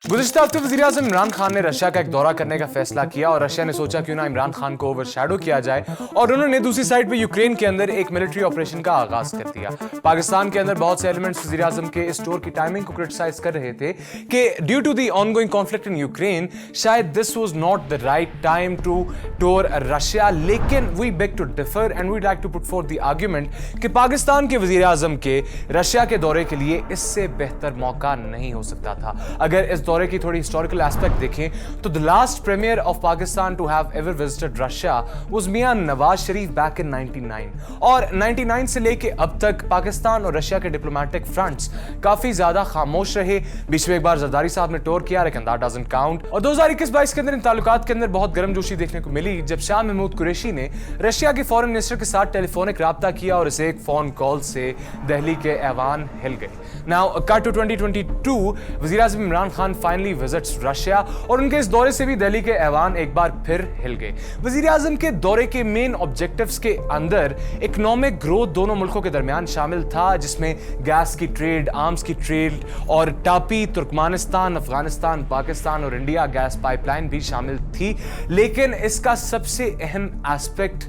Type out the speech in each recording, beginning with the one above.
गुज़िश्ता हफ्ते वज़ीर-ए-आज़म इमरान खान ने रशिया का एक दौरा करने का फैसला किया और रशिया ने सोचा क्यों ना इमरान खान को ओवरशैडो किया जाए और उन्होंने दूसरी साइड पे यूक्रेन के अंदर एक मिलिट्री ऑपरेशन का आगाज कर दिया। पाकिस्तान के अंदर बहुत से एलिमेंट्स वज़ीर-ए-आज़म के इस टूर की टाइमिंग को क्रिटिसाइज कर रहे थे कि due to the ongoing conflict in Ukraine शायद this was not the right time to tour Russia, लेकिन we beg to differ and we'd like to put for the argument कि पाकिस्तान के वज़ीर-ए-आज़म के रशिया के दौरे के लिए इससे बेहतर मौका नहीं हो सकता था। अगर इस दौरे की थोड़ी हिस्टोरिकल एस्पेक्ट देखें तो the last premier of Pakistan to have ever visited Russia was Mian Nawaz Sharif back in 99 और 99 से लेके अब तक पाकिस्तान और रशिया के डिप्लोमेटिक फ्रंट्स काफी ज्यादा खामोश रहे। बीच में एक बार जरदारी साहब ने टूर किया लेकिन दैट डजंट काउंट। और 2021-22 के अंदर इन ताल्लुकात के अंदर बहुत गर्मजोशी देखने को मिली जब शाह महमूद कुरैशी ने रशिया के फॉरेन मिनिस्टर के साथ टेलीफोनिक राब्ता किया और इसे एक फोन कॉल से दिल्ली के ऐवान हिल गए। नाउ कट टू 2022, वज़ीर-ए-आज़म Imran Khan finally visits Russia और उनके इस दौरे से भी दिल्ली के ऐवान एक बार फिर हिल गए। वज़ीर-ए-आज़म के दौरे के मेन ऑब्जेक्टिव्स के अंदर इकोनॉमिक ग्रोथ दोनों मुल्कों के दरमियान शामिल था, जिसमें गैस की ट्रेड, आर्म्स की ट्रेड और टापी, तुर्कमानिस्तान, अफगानिस्तान, पाकिस्तान और इंडिया गैस पाइपलाइन भी शामिल थी। लेकिन इसका सबसे अहम एस्पेक्ट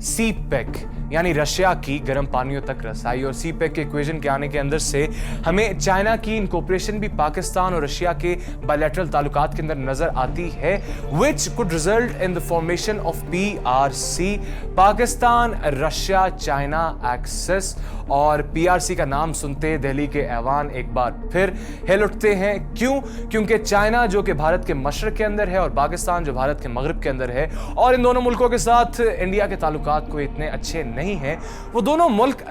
सी पैक यानी रशिया की गर्म पानियों तक रसाई और सी पैक के इक्वेशन के आने के अंदर से हमें चाइना की इनकॉर्पोरेशन भी पाकिस्तान और रशिया के बायलैटरल ताल्लुकात के अंदर नजर आती है, which could result in the formation of PRC, Pakistan Russia China axis. और PRC का नाम सुनते दिल्ली के ऐवान एक बार फिर हिल उठते हैं। क्यों? क्योंकि चाइना जो कि भारत के मशरक के अंदर है और पाकिस्तान जो भारत के मगरब के अंदर है और इन दोनों मुल्कों के साथ इंडिया के ताल्लुकात कोई इतने अच्छे नहीं है। वो दोनों मुल्क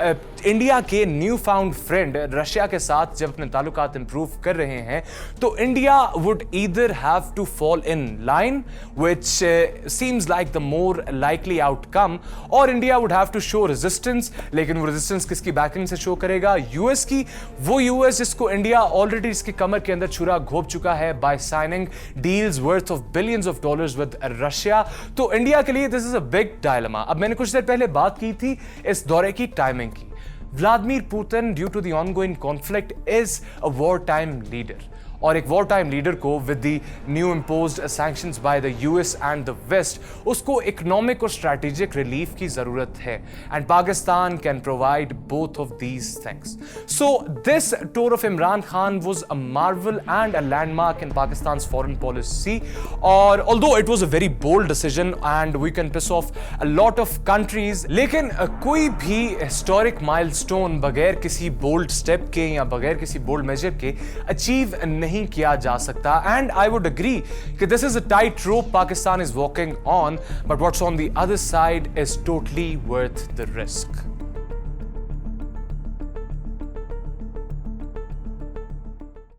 इंडिया के न्यू फाउंड फ्रेंड रशिया के साथ जब अपने ताल्लुकात इंप्रूव कर रहे हैं तो India would either have to fall in line which seems like the more likely outcome, और India would have to show resistance. लेकिन वो रेजिस्टेंस किसकी बैकिंग से शो करेगा? यूएस की। वो यूएस जिसको इंडिया ऑलरेडी इसकी कमर के अंदर छुरा घोंप चुका है by signing deals worth of billions of dollars with Russia. तो इंडिया के लिए this is a big dilemma. अब मैंने कुछ देर पहले बात की थी इस दौरे की टाइमिंग की। Vladimir Putin due to the ongoing conflict is a war time leader, और एक वॉर टाइम लीडर को with the new imposed sanctions by the US and the West उसको इकोनॉमिक और स्ट्रेटेजिक रिलीफ की जरूरत है and Pakistan can provide both of these things. So this tour of Imran Khan was a marvel and a landmark in Pakistan's foreign policy, और although it was a very bold decision and we can piss off a lot of countries, लेकिन कोई भी historic milestone बगैर किसी bold step के या बगैर किसी बोल्ड मेजर के अचीव नहीं किया जा सकता। एंड आई वुड एग्री कि this is a tight rope Pakistan is walking on, but what's on the other side is totally worth the risk.